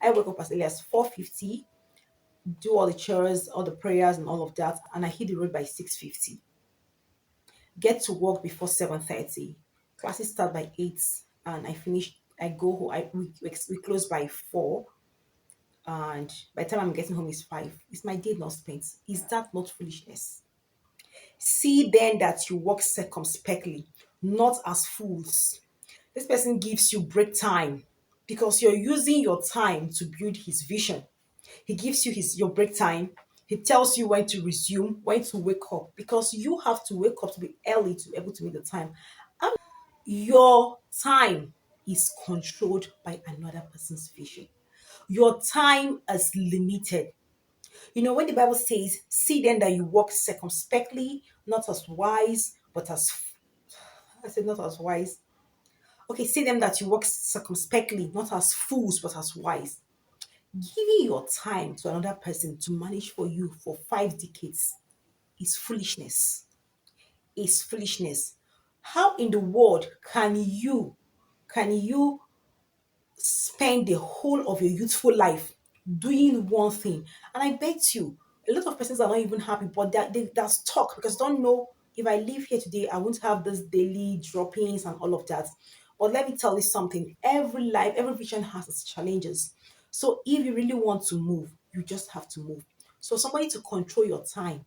I wake up as early as 4:50, do all the chores, all the prayers and all of that, and I hit the road by 6:50. Get to work before 7:30. Classes start by 8 and I go home. We close by 4, and by the time I'm getting home is 5. Is my day not spent? Is that not foolishness? See then that you walk circumspectly, not as fools. This person gives you break time because you're using your time to build his vision. He gives you his your break time. He tells you when to resume, when to wake up, because you have to wake up to be early to be able to meet the time. Your time is controlled by another person's vision. Your time is limited. When the Bible says, see then that you walk circumspectly, not as wise, but as I said, not as wise. Okay, see them that you walk circumspectly, not as fools, but as wise. Giving your time to another person to manage for you for 5 decades is foolishness. Is foolishness. How in the world can you spend the whole of your youthful life doing one thing? And I bet you a lot of persons are not even happy, but they're stuck because they don't know, if I live here today, I won't have this daily droppings and all of that. But let me tell you something, every life, every vision has its challenges. So if you really want to move, you just have to move. So somebody to control your time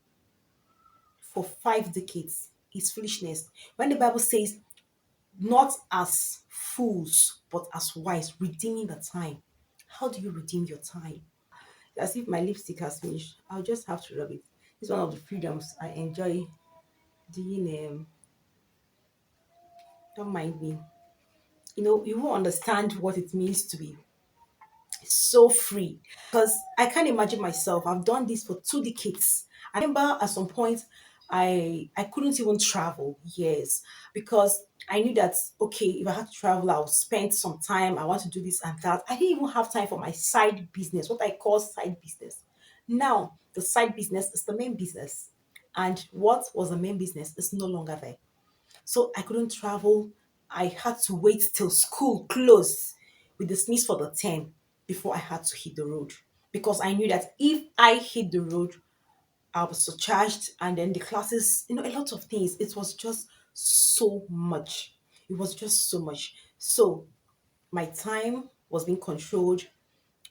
for 5 decades is foolishness. When the Bible says, not as fools, but as wise, redeeming the time. How do you redeem your time? As if my lipstick has finished. I'll just have to rub it. It's one of the freedoms I enjoy doing. Don't mind me. You won't understand what it means to be so free because I can't imagine myself. I've done this for 2 decades. I remember at some point I couldn't even travel. Yes, because I knew that okay, if I had to travel, I'll spend some time. I want to do this and that. I didn't even have time for my side business, what I call side business. Now the side business is the main business, and what was the main business is no longer there. So I couldn't travel. I had to wait till school closed. We dismissed for the term before I had to hit the road. Because I knew that if I hit the road, I was surcharged and then the classes, a lot of things. It was just so much. It was just so much. So my time was being controlled.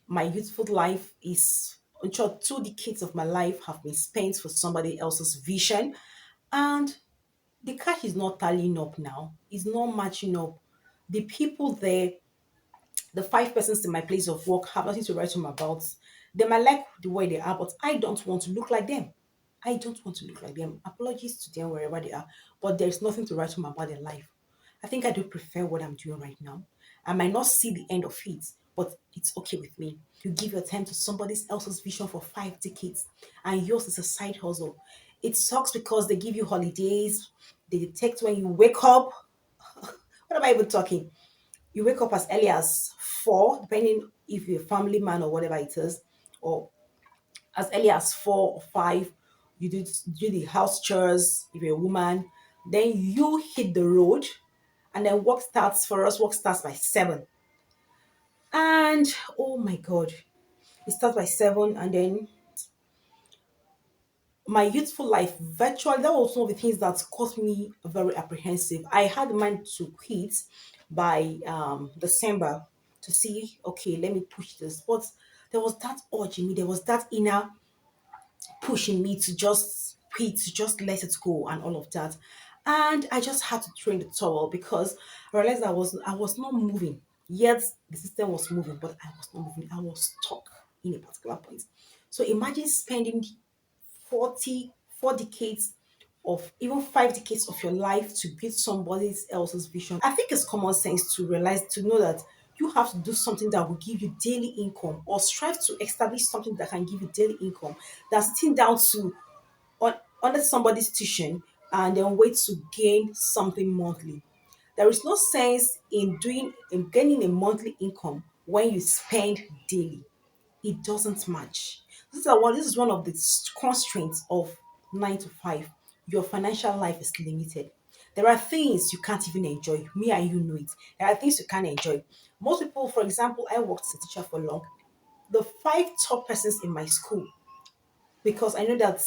My youthful life is, in short, 2 decades of my life have been spent for somebody else's vision. And the cash is not tallying up now. It's not matching up. The people there, the 5 persons in my place of work have nothing to write home about. They might like the way they are, but I don't want to look like them. I don't want to look like them. Apologies to them wherever they are, but there's nothing to write home about their life. I think I do prefer what I'm doing right now. I might not see the end of it, but it's okay with me. You give your time to somebody else's vision for 5 decades, and yours is a side hustle. It sucks because they give you holidays, they detect when you wake up. What am I even talking? You wake up as early as 4, depending if you're a family man or whatever it is, or as early as 4 or 5. You do the house chores if you're a woman. Then you hit the road, and then work starts for us. Work starts by 7, and oh my god, it starts by 7, and then my youthful life virtually, that was one of the things that caused me very apprehensive. I had mind to quit by December to see, okay, let me push this. But there was that urge in me, there was that inner pushing me to just quit, to just let it go and all of that. And I just had to throw in the towel because I realized I was not moving. Yet the system was moving, but I was not moving. I was stuck in a particular point. So imagine spending 4 decades of even 5 decades of your life to build somebody else's vision. I think it's common sense to realize, to know that you have to do something that will give you daily income, or strive to establish something that can give you daily income, that's sitting down to under somebody's tuition and then wait to gain something monthly. There is no sense in gaining a monthly income when you spend daily. It doesn't match. This is one of the constraints of 9 to 5. Your financial life is limited. There are things you can't even enjoy. Me and you know it. There are things you can't enjoy. Most people, for example, I worked as a teacher for long. the five top persons in my school, because I know that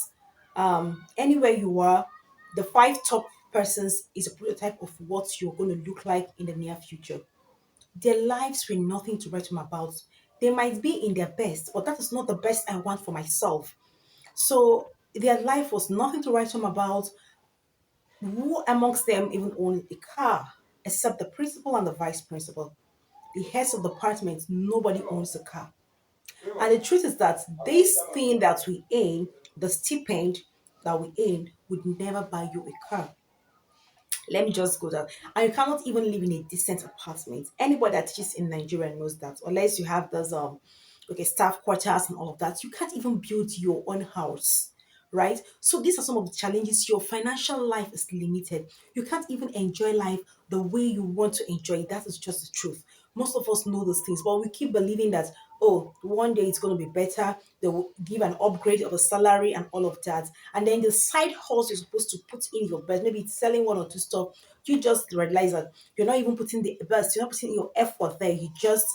anywhere you are, the five top persons is a prototype of what you're going to look like in the near future. Their lives were nothing to write home about. They might be in their best, but that is not the best I want for myself. So their life was nothing to write home about. Who amongst them even owned a car except the principal and the vice principal? The heads of departments, nobody owns a car. And the truth is that this thing that we earn, the stipend that we earn, would never buy you a car. Let me just go down. And you cannot even live in a decent apartment. Anybody that teaches in Nigeria knows that, unless you have those okay, staff quarters and all of that, you can't even build your own house. Right? So these are some of the challenges. Your financial life is limited. You can't even enjoy life the way you want to enjoy it. That is just the truth. Most of us know those things, but we keep believing that, oh, one day it's going to be better. They will give an upgrade of a salary and all of that. And then the side hustle you're supposed to put in your best, maybe it's selling one or two stuff. You just realize that you're not even putting the best, you're not putting your effort there. You just,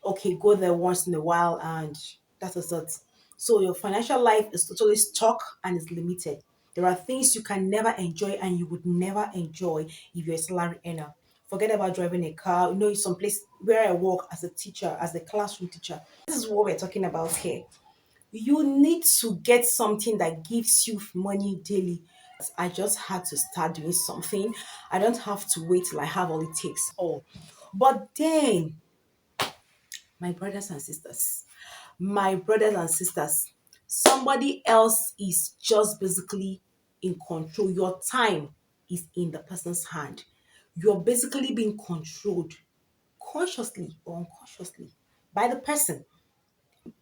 okay, go there once in a while and that is it. So your financial life is totally stuck and is limited. There are things you can never enjoy and you would never enjoy if you're a salary earner. Forget about driving a car. You know, some place where I work as a teacher, as a classroom teacher. This is what we're talking about here. You need to get something that gives you money daily. I just had to start doing something. I don't have to wait till I have all it takes. Oh, but then, my brothers and sisters, somebody else is just basically in control. Your time is in the person's hand. You're basically being controlled consciously or unconsciously by the person.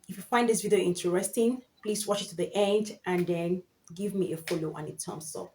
If you find this video interesting, please watch it to the end and then give me a follow and a thumbs up.